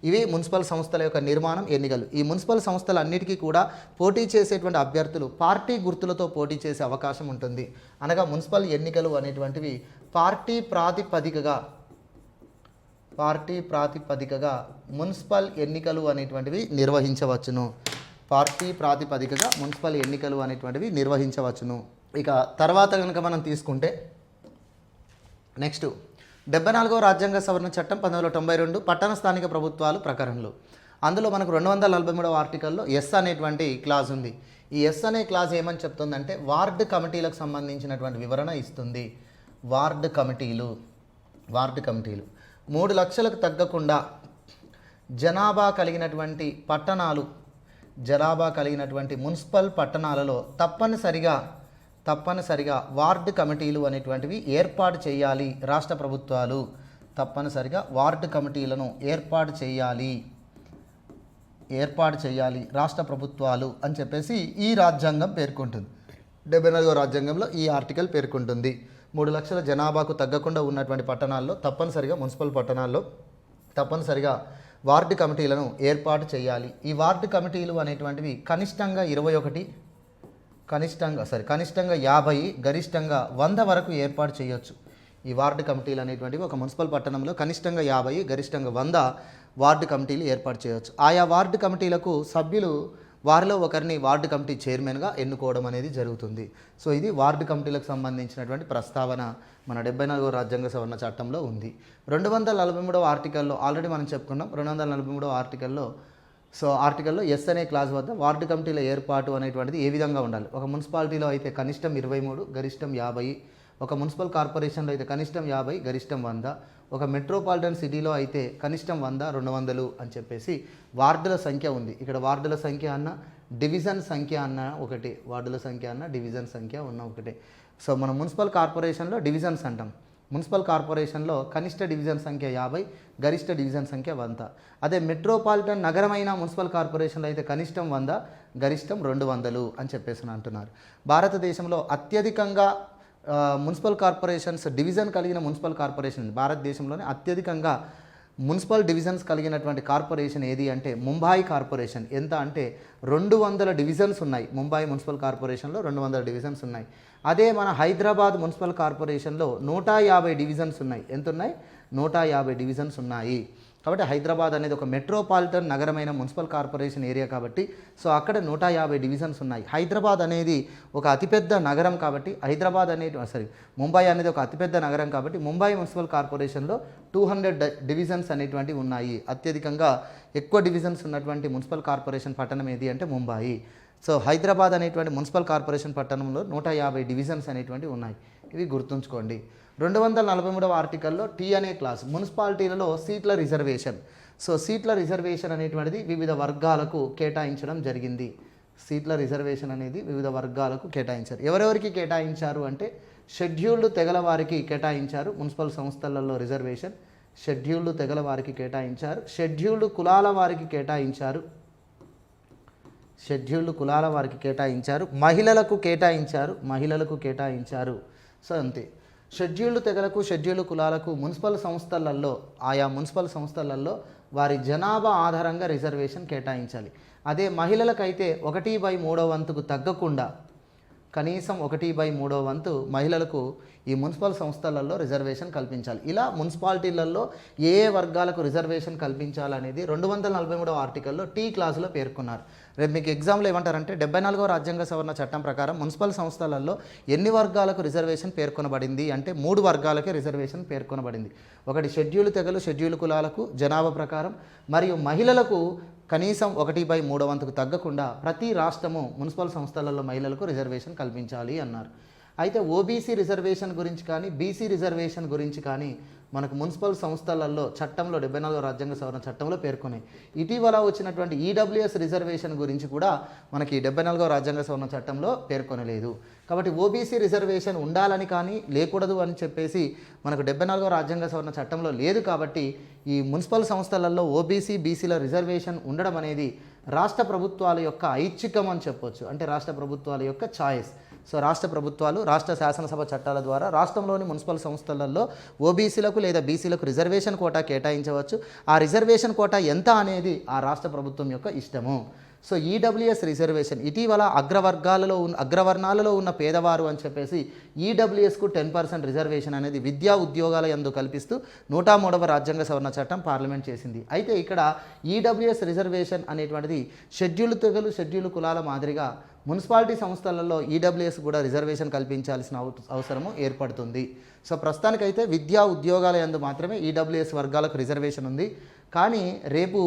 ఇవి మున్సిపల్ సంస్థల యొక్క నిర్మాణం, ఎన్నికలు. ఈ మున్సిపల్ సంస్థలన్నిటికీ కూడా పోటీ చేసేటువంటి అభ్యర్థులు పార్టీ గుర్తులతో పోటీ చేసే అవకాశం ఉంటుంది. అనగా మున్సిపల్ ఎన్నికలు అనేటువంటివి పార్టీ ప్రాతిపదికగా మున్సిపల్ ఎన్నికలు అనేటువంటివి నిర్వహించవచ్చును. ఇక తర్వాత కనుక మనం తీసుకుంటే నెక్స్ట్ 74వ రాజ్యాంగ సవరణ చట్టం 1992 పట్టణ స్థానిక ప్రభుత్వాలు ప్రకరణలు. అందులో మనకు 243వ ఆర్టికల్లో ఎస్ అనేటువంటి క్లాజ్ ఉంది. ఈ ఎస్ అనే క్లాజ్ ఏమని చెప్తుందంటే వార్డు కమిటీలకు సంబంధించినటువంటి వివరణ ఇస్తుంది. వార్డు కమిటీలు 3 లక్షలకు తగ్గకుండా జనాభా కలిగినటువంటి మున్సిపల్ పట్టణాలలో తప్పనిసరిగా వార్డు కమిటీలు అనేటువంటివి ఏర్పాటు చేయాలి రాష్ట్ర ప్రభుత్వాలు. తప్పనిసరిగా వార్డు కమిటీలను ఏర్పాటు చేయాలి రాష్ట్ర ప్రభుత్వాలు అని చెప్పేసి ఈ రాజ్యాంగం పేర్కొంటుంది. 74వ రాజ్యాంగంలో ఈ ఆర్టికల్ పేర్కొంటుంది. 3 లక్షల జనాభాకు తగ్గకుండా ఉన్నటువంటి పట్టణాల్లో మున్సిపల్ పట్టణాల్లో తప్పనిసరిగా వార్డు కమిటీలను ఏర్పాటు చేయాలి. ఈ వార్డు కమిటీలు అనేటువంటివి కనిష్టంగా 50, గరిష్టంగా 100 వరకు ఏర్పాటు చేయొచ్చు. ఈ వార్డు కమిటీలు అనేటువంటివి ఒక మున్సిపల్ పట్టణంలో కనిష్టంగా 50, గరిష్టంగా 100 వార్డు కమిటీలు ఏర్పాటు చేయవచ్చు. ఆయా వార్డు కమిటీలకు సభ్యులు వారిలో ఒకరిని వార్డు కమిటీ చైర్మన్గా ఎన్నుకోవడం అనేది జరుగుతుంది. సో ఇది వార్డు కమిటీలకు సంబంధించినటువంటి ప్రస్తావన మన 74వ రాజ్యాంగ సవరణ చట్టంలో ఉంది. 243వ ఆర్టికల్లో ఆల్రెడీ మనం చెప్పుకున్నాం. 243వ ఆర్టికల్లో ఎస్ అనే క్లాజ్ వద్ద వార్డు కమిటీల ఏర్పాటు అనేటువంటిది ఏ విధంగా ఉండాలి. ఒక మున్సిపాలిటీలో అయితే కనిష్టం 23, గరిష్టం 50. ఒక మున్సిపల్ కార్పొరేషన్లో అయితే కనిష్టం 50, గరిష్టం 100. ఒక మెట్రోపాలిటన్ సిటీలో అయితే కనిష్టం 100, 200 అని చెప్పేసి వార్డుల సంఖ్య ఉంది. ఇక్కడ వార్డుల సంఖ్య అన్న డివిజన్ సంఖ్య అన్న ఒకటే, ఒకటే. సో మన మున్సిపల్ కార్పొరేషన్లో డివిజన్స్ అంటాం. మున్సిపల్ కార్పొరేషన్లో కనిష్ట డివిజన్ సంఖ్య 50, గరిష్ట డివిజన్ సంఖ్య 100. అదే మెట్రోపాలిటన్ నగరమైన మున్సిపల్ కార్పొరేషన్లో అయితే కనిష్టం 100, గరిష్టం 200 అని చెప్పేసి అంటున్నారు. భారతదేశంలో అత్యధికంగా మున్సిపల్ కార్పొరేషన్స్ డివిజన్ కలిగిన మున్సిపల్ కార్పొరేషన్, భారతదేశంలోనే అత్యధికంగా మున్సిపల్ డివిజన్స్ కలిగినటువంటి కార్పొరేషన్ ఏది అంటే ముంబాయి కార్పొరేషన్. ఎంత అంటే 200 డివిజన్స్ ఉన్నాయి. ముంబాయి మున్సిపల్ కార్పొరేషన్లో 200 డివిజన్స్ ఉన్నాయి. అదే మన హైదరాబాద్ మున్సిపల్ కార్పొరేషన్లో 150 డివిజన్స్ ఉన్నాయి. ఎంత ఉన్నాయి? 150 డివిజన్స్ ఉన్నాయి. కాబట్టి హైదరాబాద్ అనేది ఒక మెట్రోపాలిటన్ నగరమైన మున్సిపల్ కార్పొరేషన్ ఏరియా కాబట్టి సో అక్కడ 150 డివిజన్స్ ఉన్నాయి. హైదరాబాద్ అనేది ఒక అతిపెద్ద నగరం కాబట్టి ముంబై అనేది ఒక అతిపెద్ద నగరం కాబట్టి ముంబై మున్సిపల్ కార్పొరేషన్లో 200 డివిజన్స్ అనేటువంటివి ఉన్నాయి. అత్యధికంగా ఎక్కువ డివిజన్స్ ఉన్నటువంటి మున్సిపల్ కార్పొరేషన్ పట్టణం ఏది అంటే ముంబాయి. సో హైదరాబాద్ అనేటువంటి మున్సిపల్ కార్పొరేషన్ పట్టణంలో 150 డివిజన్స్ అనేటువంటివి ఉన్నాయి. ఇవి గుర్తుంచుకోండి. 243వ ఆర్టికల్లో టీ అనే క్లాస్ మున్సిపాలిటీలలో సీట్ల రిజర్వేషన్. సో సీట్ల రిజర్వేషన్ అనేటువంటిది వివిధ వర్గాలకు కేటాయించడం జరిగింది. ఎవరెవరికి కేటాయించారు అంటే షెడ్యూల్డ్ తెగల వారికి కేటాయించారు మున్సిపల్ సంస్థలలో రిజర్వేషన్. షెడ్యూల్డ్ కులాల వారికి కేటాయించారు. మహిళలకు కేటాయించారు. సో అంతే. షెడ్యూల్డ్ తెగలకు, షెడ్యూల్డ్ కులాలకు ఆయా మున్సిపల్ సంస్థలలో వారి జనాభా ఆధారంగా రిజర్వేషన్ కేటాయించాలి. అదే మహిళలకైతే 1/3 వంతుకు తగ్గకుండా కనీసం 1/3 వంతు మహిళలకు ఈ మున్సిపల్ సంస్థలలో రిజర్వేషన్ కల్పించాలి. ఇలా మున్సిపాలిటీలలో ఏ ఏ వర్గాలకు రిజర్వేషన్ కల్పించాలనేది 243వ ఆర్టికల్లో టీ క్లాసులో పేర్కొన్నారు. రేపు మీకు ఎగ్జామ్లో ఏమంటారంటే 74వ రాజ్యాంగ సవరణ చట్టం ప్రకారం మున్సిపల్ సంస్థలలో ఎన్ని వర్గాలకు రిజర్వేషన్ పేర్కొనబడింది అంటే 3 వర్గాలకే రిజర్వేషన్ పేర్కొనబడింది. ఒకటి షెడ్యూల్ తెగలు, షెడ్యూల్ కులాలకు జనాభా ప్రకారం, మరియు మహిళలకు కనీసం 1/3 వంతుకు తగ్గకుండా ప్రతి రాష్ట్రము మున్సిపల్ సంస్థలలో మహిళలకు రిజర్వేషన్ కల్పించాలి అన్నారు. అయితే ఓబీసీ రిజర్వేషన్ గురించి కానీ బీసీ రిజర్వేషన్ గురించి కానీ మనకు మున్సిపల్ సంస్థలలో చట్టంలో 74వ రాజ్యాంగ సవరణ చట్టంలో పేర్కొన్నాయి. ఇటీవల వచ్చినటువంటి ఈడబ్ల్యూఎస్ రిజర్వేషన్ గురించి కూడా మనకి 74వ రాజ్యాంగ సవరణ చట్టంలో పేర్కొనలేదు. కాబట్టి ఓబీసీ రిజర్వేషన్ ఉండాలని కానీ లేకూడదు అని చెప్పేసి మనకు 74వ రాజ్యాంగ సవరణ చట్టంలో లేదు. కాబట్టి ఈ మున్సిపల్ సంస్థలలో ఓబీసీ బీసీల రిజర్వేషన్ ఉండడం అనేది రాష్ట్ర ప్రభుత్వాల యొక్క ఐచ్ఛికం అని చెప్పొచ్చు. అంటే రాష్ట్ర ప్రభుత్వాల యొక్క ఛాయిస్. సో రాష్ట్ర ప్రభుత్వాలు రాష్ట్ర శాసనసభ చట్టాల ద్వారా రాష్ట్రంలోని మున్సిపల్ సంస్థలలో ఓబీసీలకు లేదా బీసీలకు రిజర్వేషన్ కోటా కేటాయించవచ్చు. ఆ రిజర్వేషన్ కోటా ఎంత అనేది ఆ రాష్ట్ర ప్రభుత్వం యొక్క ఇష్టము. సో ఈడబ్ల్యూఎస్ రిజర్వేషన్ ఇటీవల అగ్రవర్ణాలలో ఉన్న పేదవారు అని చెప్పేసి ఈడబ్ల్యూఎస్కు 10% రిజర్వేషన్ అనేది విద్యా ఉద్యోగాల యందు కల్పిస్తూ 103వ రాజ్యాంగ సవరణ చట్టం పార్లమెంట్ చేసింది. అయితే ఇక్కడ ఈడబ్ల్యూఎస్ రిజర్వేషన్ అనేటువంటిది షెడ్యూల్ తెగలు, షెడ్యూల్ కులాల మాదిరిగా మున్సిపాలిటీ సంస్థలలో ఈడబ్ల్యూఎస్ కూడా రిజర్వేషన్ కల్పించాల్సిన అవసరము ఏర్పడుతుంది. సో ప్రస్తుతానికైతే విద్యా ఉద్యోగాల యందు మాత్రమే ఈడబ్ల్యూఎస్ వర్గాలకు రిజర్వేషన్ ఉంది. కానీ రేపు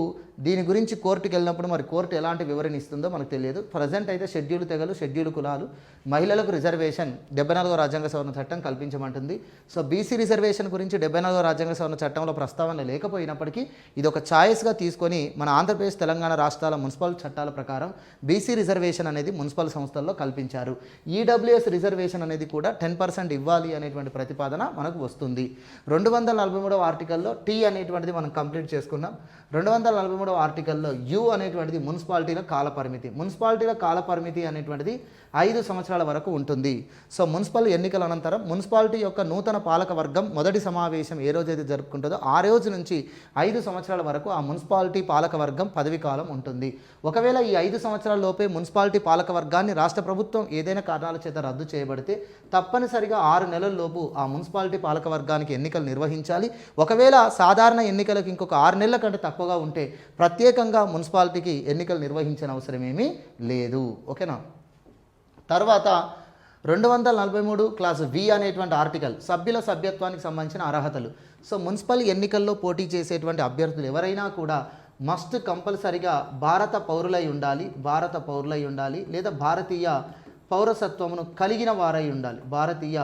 దీని గురించి కోర్టుకి వెళ్ళినప్పుడు మరి కోర్టు ఎలాంటి వివరణ ఇస్తుందో మనకు తెలియదు. ప్రజెంట్ అయితే షెడ్యూల్ తెగలు, షెడ్యూల్ కులాలు మహిళలకు రిజర్వేషన్ 74వ రాజ్యాంగ సవరణ చట్టం కల్పించమంటుంది. సో బీసీ రిజర్వేషన్ గురించి 74వ రాజ్యాంగ సవరణ చట్టంలో ప్రస్తావన లేకపోయినప్పటికీ ఇది ఒక ఛాయిస్గా తీసుకొని మన ఆంధ్రప్రదేశ్, తెలంగాణ రాష్ట్రాల మున్సిపల్ చట్టాల ప్రకారం బీసీ రిజర్వేషన్ అనేది మున్సిపల్ సంస్థల్లో కల్పించారు. ఈడబ్ల్యూఎస్ రిజర్వేషన్ అనేది కూడా 10% ఇవ్వాలి అనేటువంటి ప్రతిపాదన మనకు వస్తుంది. 243వ ఆర్టికల్లో టీ అనేటువంటిది మనం కంప్లీట్ చేసుకున్నాం. 243వ ఆర్టికల్లో యు అనేటువంటిది మున్సిపాలిటీల కాల పరిమితి. మున్సిపాలిటీల కాల పరిమితి అనేటువంటిది 5 సంవత్సరాల వరకు ఉంటుంది. సో మున్సిపల్ ఎన్నికల అనంతరం మున్సిపాలిటీ యొక్క నూతన పాలక వర్గం మొదటి సమావేశం ఏ రోజైతే జరుపుకుంటుందో ఆ రోజు నుంచి 5 సంవత్సరాల వరకు ఆ మున్సిపాలిటీ పాలక వర్గం పదవి కాలం ఉంటుంది. ఒకవేళ ఈ 5 సంవత్సరాల లోపే మున్సిపాలిటీ పాలక వర్గాన్ని రాష్ట్ర ప్రభుత్వం ఏదైనా కారణాల చేత రద్దు చేయబడితే తప్పనిసరిగా 6 నెలల లోపు ఆ మున్సిపాలిటీ పాలక వర్గానికి ఎన్నికలు నిర్వహించాలి. ఒకవేళ సాధారణ ఎన్నికలకు ఇంకొక 6 నెలల కంటే తక్కువగా ఉంటే ప్రత్యేకంగా మున్సిపాలిటీకి ఎన్నికలు నిర్వహించిన అవసరం ఏమీ లేదు. ఓకేనా. తర్వాత 243 క్లాస్ వి అనేటువంటి ఆర్టికల్ సభ్యుల సభ్యత్వానికి సంబంధించిన అర్హతలు. సో మున్సిపల్ ఎన్నికల్లో పోటీ చేసేటువంటి అభ్యర్థులు ఎవరైనా కూడా మస్ట్ కంపల్సరిగా భారత పౌరులై ఉండాలి లేదా భారతీయ పౌరసత్వమును కలిగిన వారై ఉండాలి. భారతీయ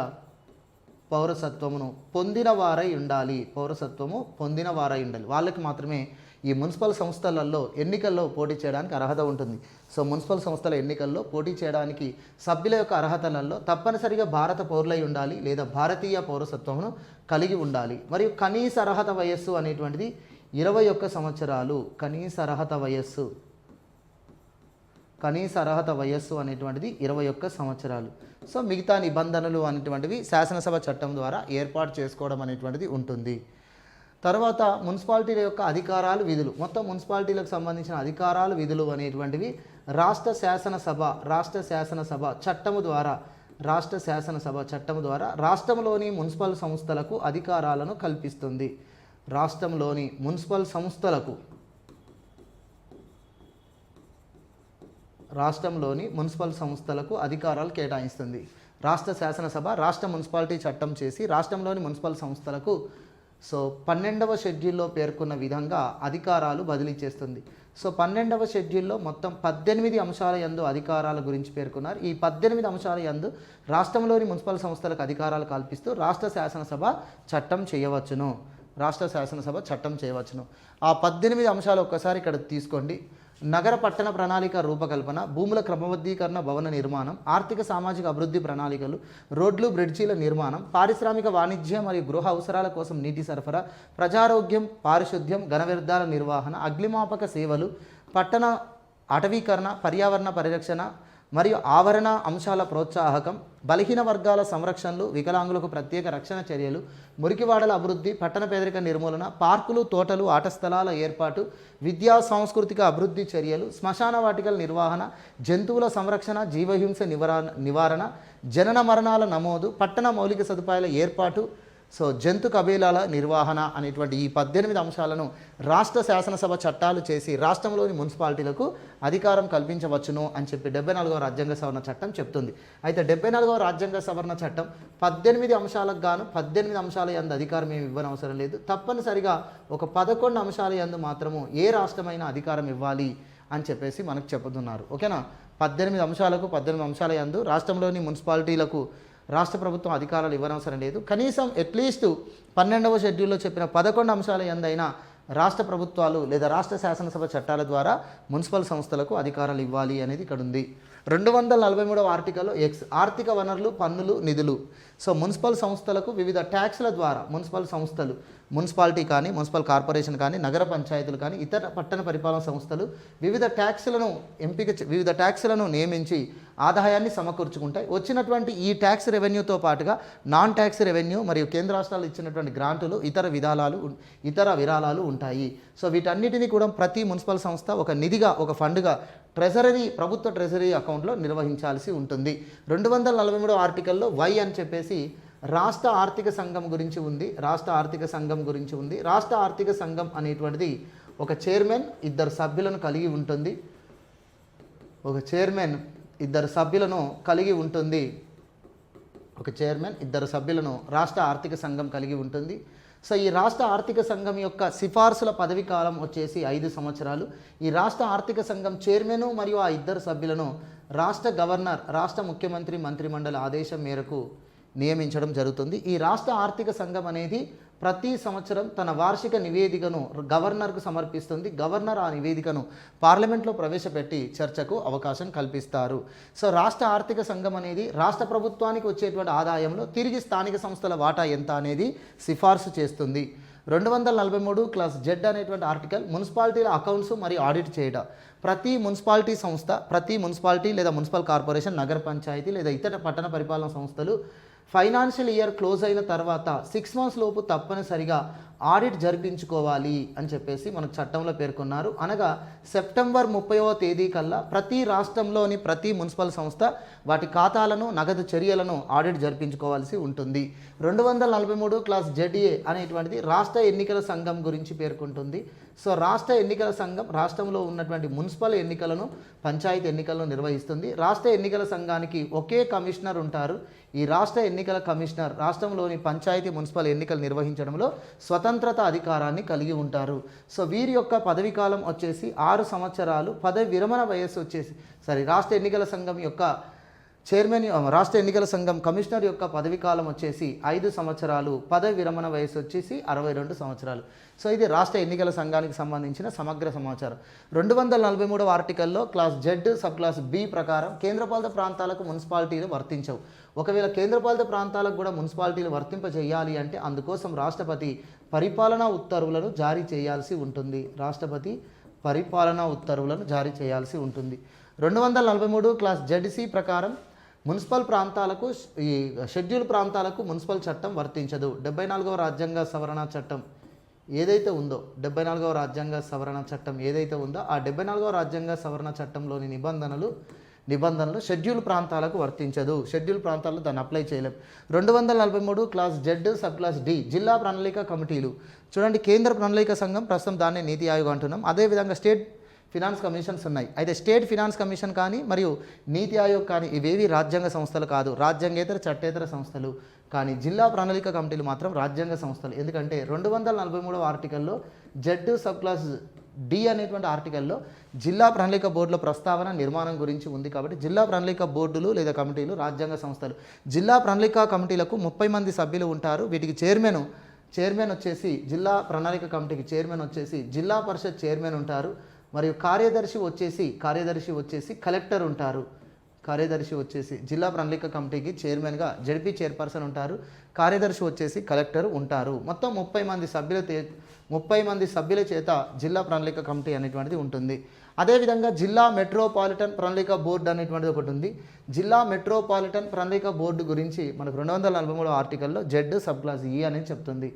పౌరసత్వమును పొందిన వారై ఉండాలి. వాళ్ళకి మాత్రమే ఈ మున్సిపల్ సంస్థలలో ఎన్నికల్లో పోటీ చేయడానికి అర్హత ఉంటుంది. సో మున్సిపల్ సంస్థల ఎన్నికల్లో పోటీ చేయడానికి సభ్యుల యొక్క అర్హతలలో తప్పనిసరిగా భారత పౌరులై ఉండాలి లేదా భారతీయ పౌరసత్వమును కలిగి ఉండాలి. మరియు కనీస అర్హత వయస్సు అనేటువంటిది 21 సంవత్సరాలు. కనీస అర్హత వయస్సు అనేటువంటిది 21 సంవత్సరాలు. సో మిగతా నిబంధనలు అనేటువంటివి శాసనసభ చట్టం ద్వారా ఏర్పాటు చేసుకోవడం అనేటువంటిది ఉంటుంది. తర్వాత మున్సిపాలిటీల యొక్క అధికారాలు, విధులు. మొత్తం మున్సిపాలిటీలకు సంబంధించిన అధికారాలు, విధులు అనేటువంటివి రాష్ట్ర శాసనసభ చట్టము ద్వారా రాష్ట్రంలోని మున్సిపల్ సంస్థలకు అధికారాలను కల్పిస్తుంది. రాష్ట్రంలోని మున్సిపల్ సంస్థలకు అధికారాలు కేటాయిస్తుంది. రాష్ట్ర శాసనసభ రాష్ట్ర మున్సిపాలిటీ చట్టం చేసి రాష్ట్రంలోని మున్సిపల్ సంస్థలకు 12వ షెడ్యూల్లో పేర్కొన్న విధంగా అధికారాలు బదిలీ చేస్తుంది. 12వ షెడ్యూల్లో మొత్తం 18 అంశాల యందు అధికారాల గురించి పేర్కొన్నారు. ఈ 18 అంశాల యందు రాష్ట్రంలోని మున్సిపల్ సంస్థలకు అధికారాలు కల్పిస్తూ రాష్ట్ర శాసనసభ చట్టం చేయవచ్చును. ఆ 18 అంశాలు ఒక్కసారి ఇక్కడ తీసుకోండి. నగర పట్టణ ప్రణాళిక రూపకల్పన, భూముల క్రమబద్ధీకరణ, భవన నిర్మాణం, ఆర్థిక సామాజిక అభివృద్ధి ప్రణాళికలు, రోడ్లు బ్రిడ్జీల నిర్మాణం, పారిశ్రామిక వాణిజ్య మరియు గృహ అవసరాల కోసం నీటి సరఫరా, ప్రజారోగ్యం, పారిశుద్ధ్యం, ఘన వ్యర్థాల నిర్వహణ, అగ్నిమాపక సేవలు, పట్టణ అటవీకరణ, పర్యావరణ పరిరక్షణ, మరియు ఆవరణ అంశాల ప్రోత్సాహకం, బలహీన వర్గాల సంరక్షణలు, వికలాంగులకు ప్రత్యేక రక్షణ చర్యలు, మురికివాడల అభివృద్ధి, పట్టణ పేదరిక నిర్మూలన, పార్కులు, తోటలు, ఆట స్థలాల ఏర్పాటు, విద్యా సాంస్కృతిక అభివృద్ధి చర్యలు, శ్మశాన వాటికల నిర్వహణ, జంతువుల సంరక్షణ, జీవహింస నివారణ, జనన మరణాల నమోదు, పట్టణ మౌలిక సదుపాయాల ఏర్పాటు, జంతు కబీలాల నిర్వహణ అనేటువంటి ఈ 18 అంశాలను రాష్ట్ర శాసనసభ చట్టాలు చేసి రాష్ట్రంలోని మున్సిపాలిటీలకు అధికారం కల్పించవచ్చును అని చెప్పి 74వ రాజ్యాంగ సవరణ చట్టం చెప్తుంది. అయితే 74వ రాజ్యాంగ సవరణ చట్టం 18 అంశాలకు గాను 18 అంశాల యందు అధికారం ఏమి ఇవ్వనవసరం లేదు. తప్పనిసరిగా ఒక 11 అంశాల యందు మాత్రము ఏ రాష్ట్రమైనా అధికారం ఇవ్వాలి అని చెప్పేసి మనకు చెబుతున్నారు. ఓకేనా? 18 అంశాలకు 18 అంశాల యందు రాష్ట్రంలోని మున్సిపాలిటీలకు రాష్ట్ర ప్రభుత్వం అధికారాలు ఇవ్వనవసరం లేదు. కనీసం అట్లీస్ట్ 12వ షెడ్యూల్లో చెప్పిన 11 అంశాల యందైనా రాష్ట్ర ప్రభుత్వాలు లేదా రాష్ట్ర శాసనసభ చట్టాల ద్వారా మున్సిపల్ సంస్థలకు అధికారాలు ఇవ్వాలి అనేది ఇక్కడ ఉంది. 243వ ఆర్టికల్లో ఎక్స్ ఆర్థిక వనరులు, పన్నులు, నిధులు. మున్సిపల్ సంస్థలకు వివిధ ట్యాక్స్ల ద్వారా మున్సిపల్ సంస్థలు, మున్సిపాలిటీ కానీ, మున్సిపల్ కార్పొరేషన్ కానీ, నగర పంచాయతీలు కానీ, ఇతర పట్టణ పరిపాలన సంస్థలు వివిధ ట్యాక్స్లను నియమించి ఆదాయాన్ని సమకూర్చుకుంటాయి. వచ్చినటువంటి ఈ ట్యాక్స్ రెవెన్యూతో పాటుగా నాన్ ట్యాక్స్ రెవెన్యూ మరియు కేంద్ర రాష్ట్రాలు ఇచ్చినటువంటి గ్రాంటులు, ఇతర విరాళాలు ఉంటాయి. వీటన్నిటిని కూడా ప్రతి మున్సిపల్ సంస్థ ఒక నిధిగా, ఒక ఫండ్గా ప్రభుత్వ ట్రెజరీ అకౌంట్లో నిర్వహించాల్సి ఉంటుంది. 243వ ఆర్టికల్లో వై అని చెప్పేసి రాష్ట్ర ఆర్థిక సంఘం గురించి ఉంది. రాష్ట్ర ఆర్థిక సంఘం అనేటువంటిది ఒక చైర్మన్, ఇద్దరు సభ్యులను కలిగి ఉంటుంది. రాష్ట్ర ఆర్థిక సంఘం కలిగి ఉంటుంది. ఈ రాష్ట్ర ఆర్థిక సంఘం యొక్క సిఫార్సుల పదవి కాలం వచ్చేసి 5 సంవత్సరాలు. ఈ రాష్ట్ర ఆర్థిక సంఘం చైర్మన్ మరియు ఆ ఇద్దరు సభ్యులను రాష్ట్ర గవర్నర్, రాష్ట్ర ముఖ్యమంత్రి మంత్రిమండలి ఆదేశం మేరకు నియమించడం జరుగుతుంది. ఈ రాష్ట్ర ఆర్థిక సంఘం అనేది ప్రతి సంవత్సరం తన వార్షిక నివేదికను గవర్నర్కు సమర్పిస్తుంది. గవర్నర్ ఆ నివేదికను పార్లమెంట్లో ప్రవేశపెట్టి చర్చకు అవకాశం కల్పిస్తారు. రాష్ట్ర ఆర్థిక సంఘం అనేది రాష్ట్ర ప్రభుత్వానికి వచ్చేటువంటి ఆదాయంలో తిరిగి స్థానిక సంస్థల వాటా ఎంత అనేది సిఫార్సు చేస్తుంది. 243 క్లాస్ జెడ్ అనేటువంటి ఆర్టికల్ మున్సిపాలిటీల అకౌంట్స్ మరియు ఆడిట్ చేయడం. ప్రతి మున్సిపాలిటీ లేదా మున్సిపల్ కార్పొరేషన్, నగర పంచాయతీ లేదా ఇతర పట్టణ పరిపాలన సంస్థలు ఫైనాన్షియల్ ఇయర్ క్లోజ్ అయిన తర్వాత 6 months లోపు తప్పనిసరిగా ఆడిట్ జరిపించుకోవాలి అని చెప్పేసి మనకు చట్టంలో పేర్కొన్నారు. అనగా సెప్టెంబర్ 30వ తేదీ కల్లా ప్రతి రాష్ట్రంలోని ప్రతి మున్సిపల్ సంస్థ వాటి ఖాతాలను, నగదు చర్యలను ఆడిట్ జరిపించుకోవాల్సి ఉంటుంది. 243 క్లాస్ జెడ్ఏ అనేటువంటిది రాష్ట్ర ఎన్నికల సంఘం గురించి పేర్కొంటుంది. రాష్ట్ర ఎన్నికల సంఘం రాష్ట్రంలో ఉన్నటువంటి మున్సిపల్ ఎన్నికలను, పంచాయతీ ఎన్నికలను నిర్వహిస్తుంది. రాష్ట్ర ఎన్నికల సంఘానికి ఒకే కమిషనర్ ఉంటారు. ఈ రాష్ట్ర ఎన్నికల కమిషనర్ రాష్ట్రంలోని పంచాయతీ, మున్సిపల్ ఎన్నికలు నిర్వహించడంలో స్వతంత్రత అధికారాన్ని కలిగి ఉంటారు. వీరి యొక్క పదవి కాలం వచ్చేసి 6 సంవత్సరాలు. పదవి విరమణ వయస్సు వచ్చేసి రాష్ట్ర ఎన్నికల సంఘం యొక్క రాష్ట్ర ఎన్నికల సంఘం కమిషనర్ యొక్క పదవి కాలం వచ్చేసి 5 సంవత్సరాలు. పదవి విరమణ వయస్సు వచ్చేసి 62 సంవత్సరాలు. ఇది రాష్ట్ర ఎన్నికల సంఘానికి సంబంధించిన సమగ్ర సమాచారం. 243వ ఆర్టికల్లో clause Z sub clause B ప్రకారం కేంద్రపాలిత ప్రాంతాలకు మున్సిపాలిటీలు వర్తించవు. ఒకవేళ కేంద్రపాలిత ప్రాంతాలకు కూడా మున్సిపాలిటీలు వర్తింపజేయాలి అంటే అందుకోసం రాష్ట్రపతి పరిపాలనా ఉత్తర్వులను జారీ చేయాల్సి ఉంటుంది. 243 క్లాస్ జెడ్సి ప్రకారం మున్సిపల్ ప్రాంతాలకు, ఈ షెడ్యూల్ ప్రాంతాలకు మున్సిపల్ చట్టం వర్తించదు. 74వ రాజ్యాంగ సవరణ చట్టం ఏదైతే ఉందో, 74వ రాజ్యాంగ సవరణ చట్టం ఏదైతే ఉందో ఆ 74వ రాజ్యాంగ సవరణ చట్టంలోని నిబంధనలు షెడ్యూల్ ప్రాంతాలకు వర్తించదు. షెడ్యూల్ ప్రాంతాల్లో దాన్ని అప్లై చేయలేం. 243 class Z sub class D జిల్లా ప్రణాళిక కమిటీలు. చూడండి, కేంద్ర ప్రణాళిక సంఘం ప్రస్తుతం దాన్ని నీతి ఆయోగ్ అంటున్నాం. అదేవిధంగా స్టేట్ ఫినాన్స్ కమిషన్స్ ఉన్నాయి. అయితే స్టేట్ ఫినాన్స్ కమిషన్ కానీ మరియు నీతి ఆయోగ్ కానీ ఇవేవి రాజ్యాంగ సంస్థలు కాదు, రాజ్యాంగేతర చట్టేతర సంస్థలు. కానీ జిల్లా ప్రణాళిక కమిటీలు మాత్రం రాజ్యాంగ సంస్థలు. ఎందుకంటే 243వ ఆర్టికల్లో జెడ్ సబ్ క్లాస్ డి అనేటువంటి ఆర్టికల్లో జిల్లా ప్రణాళిక బోర్డుల ప్రస్తావన నిర్మాణం గురించి ఉంది. కాబట్టి జిల్లా ప్రణాళిక బోర్డులు లేదా కమిటీలు రాజ్యాంగ సంస్థలు. జిల్లా ప్రణాళిక కమిటీలకు 30 మంది సభ్యులు ఉంటారు. వీటికి చైర్మన్ వచ్చేసి జిల్లా ప్రణాళిక కమిటీకి చైర్మన్ వచ్చేసి జిల్లా పరిషత్ చైర్మన్ ఉంటారు. మరియు కార్యదర్శి వచ్చేసి కలెక్టర్ ఉంటారు. కార్యదర్శి వచ్చేసి జిల్లా ప్రణాళిక కమిటీకి చైర్మన్గా జడ్పీ చైర్పర్సన్ ఉంటారు. కార్యదర్శి వచ్చేసి కలెక్టర్ ఉంటారు. మొత్తం 30 మంది సభ్యుల చేత జిల్లా ప్రణాళిక కమిటీ అనేటువంటిది ఉంటుంది. అదేవిధంగా జిల్లా మెట్రోపాలిటన్ ప్రణాళిక బోర్డు అనేటువంటిది ఒకటి ఉంది. జిల్లా మెట్రోపాలిటన్ ప్రణాళిక బోర్డు గురించి మనకు 243 ఆర్టికల్లో జెడ్ సబ్ క్లాస్ ఈ అనేది చెప్తుంది.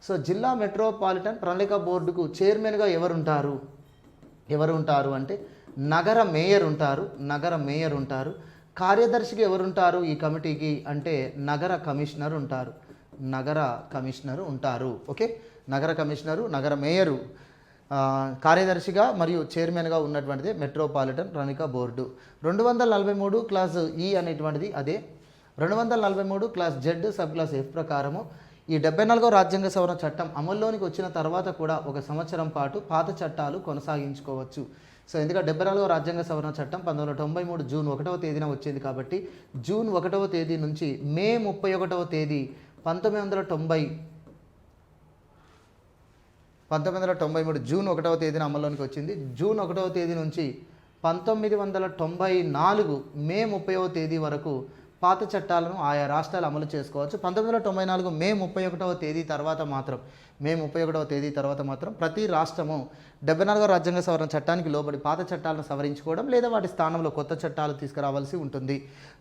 సో జిల్లా మెట్రోపాలిటన్ ప్రణాళిక బోర్డుకు చైర్మన్గా ఎవరు ఉంటారు అంటే నగర మేయర్ ఉంటారు. కార్యదర్శిగా ఎవరుంటారు ఈ కమిటీకి అంటే నగర కమిషనర్ ఉంటారు. ఓకే, నగర కమిషనరు, నగర మేయరు కార్యదర్శిగా మరియు చైర్మన్గా ఉన్నటువంటిది మెట్రోపాలిటన్ ప్రణాళిక బోర్డు. 243 క్లాస్ ఈ అనేటువంటిది అదే. 243 class Z sub class F ప్రకారము ఈ 74వ రాజ్యాంగ సవరణ చట్టం అమల్లోనికి వచ్చిన తర్వాత కూడా 1 సంవత్సరం పాటు పాత చట్టాలు కొనసాగించుకోవచ్చు. సో ఎందుకంటే 74వ రాజ్యాంగ సవరణ చట్టం 1993 జూన్ 1వ తేదీన వచ్చింది కాబట్టి జూన్ 1వ తేదీ నుంచి మే 31వ తేదీ 1993 జూన్ 1వ తేదీన అమల్లోనికి వచ్చింది. జూన్ 1వ తేదీ నుంచి 1994 మే 30వ తేదీ వరకు పాత చట్టాలను ఆయా రాష్ట్రాలు అమలు చేసుకోవచ్చు. 1994 మే 31వ తేదీ తర్వాత మాత్రం ప్రతి రాష్ట్రము 74వ రాజ్యాంగ సవరణ చట్టానికి లోబడి పాత చట్టాలను సవరించుకోవడం లేదా వాటి స్థానంలో కొత్త చట్టాలు తీసుకురావాల్సి ఉంటుంది.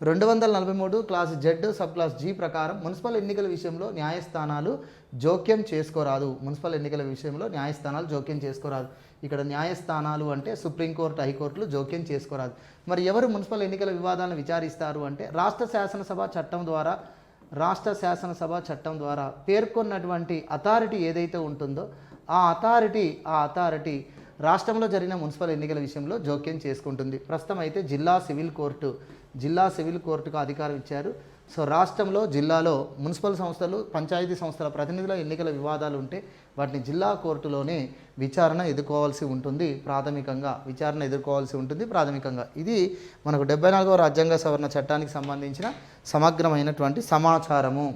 243 class Z sub class G ప్రకారం మున్సిపల్ ఎన్నికల విషయంలో న్యాయస్థానాలు జోక్యం చేసుకోరాదు. ఇక్కడ న్యాయస్థానాలు అంటే సుప్రీంకోర్టు, హైకోర్టులు జోక్యం చేసుకోరాదు. మరి ఎవరు మున్సిపల్ ఎన్నికల వివాదాలను విచారిస్తారు అంటే రాష్ట్ర శాసనసభ చట్టం ద్వారా పేర్కొన్నటువంటి అథారిటీ ఏదైతే ఉంటుందో ఆ అథారిటీ రాష్ట్రంలో జరిగిన మున్సిపల్ ఎన్నికల విషయంలో జోక్యం చేసుకుంటుంది. ప్రస్తుతం అయితే జిల్లా సివిల్ కోర్టుకు అధికారం ఇచ్చారు. సో రాష్ట్రంలో, జిల్లాలో మున్సిపల్ సంస్థలు, పంచాయతీ సంస్థల ప్రతినిధుల ఎన్నికల వివాదాలు ఉంటే వాటిని జిల్లా కోర్టులోనే విచారణ ఎదుర్కోవాల్సి ఉంటుంది ప్రాథమికంగా. ఇది మనకు 74వ రాజ్యాంగ సవరణ చట్టానికి సంబంధించిన సమగ్రమైనటువంటి సమాచారము.